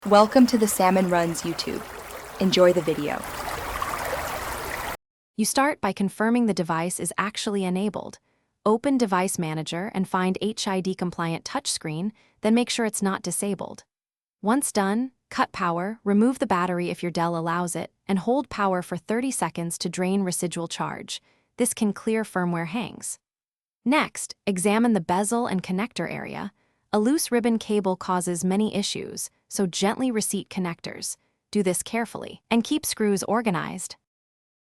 Welcome to the Salmon Runs YouTube. Enjoy the video. You start by confirming the device is actually enabled. Open Device Manager and find HID-compliant touchscreen, then make sure it's not disabled. Once done, cut power, remove the battery if your Dell allows it, and hold power for 30 seconds to drain residual charge. This can clear firmware hangs. Next, examine the bezel and connector area. A loose ribbon cable causes many issues, so gently reseat connectors. Do this carefully, and keep screws organized.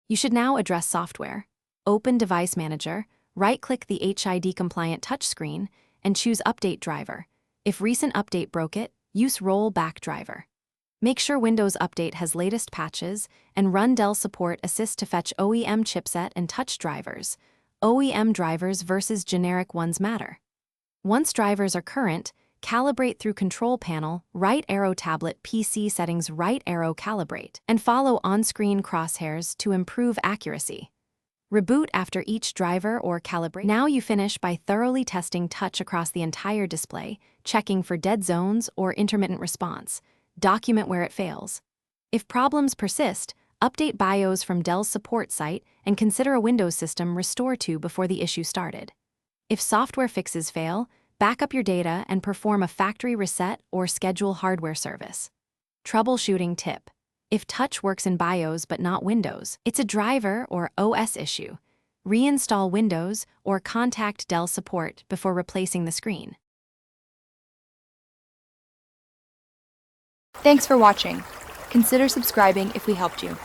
You should now address software. Open Device Manager, right-click the HID-compliant touchscreen, and choose Update Driver. If recent update broke it, use Rollback Driver. Make sure Windows Update has latest patches, and run Dell Support Assist to fetch OEM chipset and touch drivers. OEM drivers versus generic ones matter. Once drivers are current, calibrate through Control Panel, right arrow tablet PC settings right arrow calibrate, and follow on-screen crosshairs to improve accuracy. Reboot after each driver or calibrate. Now you finish by thoroughly testing touch across the entire display, checking for dead zones or intermittent response. Document where it fails. If problems persist, update BIOS from Dell's support site and consider a Windows system restore to before the issue started. If software fixes fail, back up your data and perform a factory reset or schedule hardware service. Troubleshooting tip. If touch works in BIOS but not Windows, it's a driver or OS issue. Reinstall Windows or contact Dell support before replacing the screen. Thanks for watching. Consider subscribing if we helped you.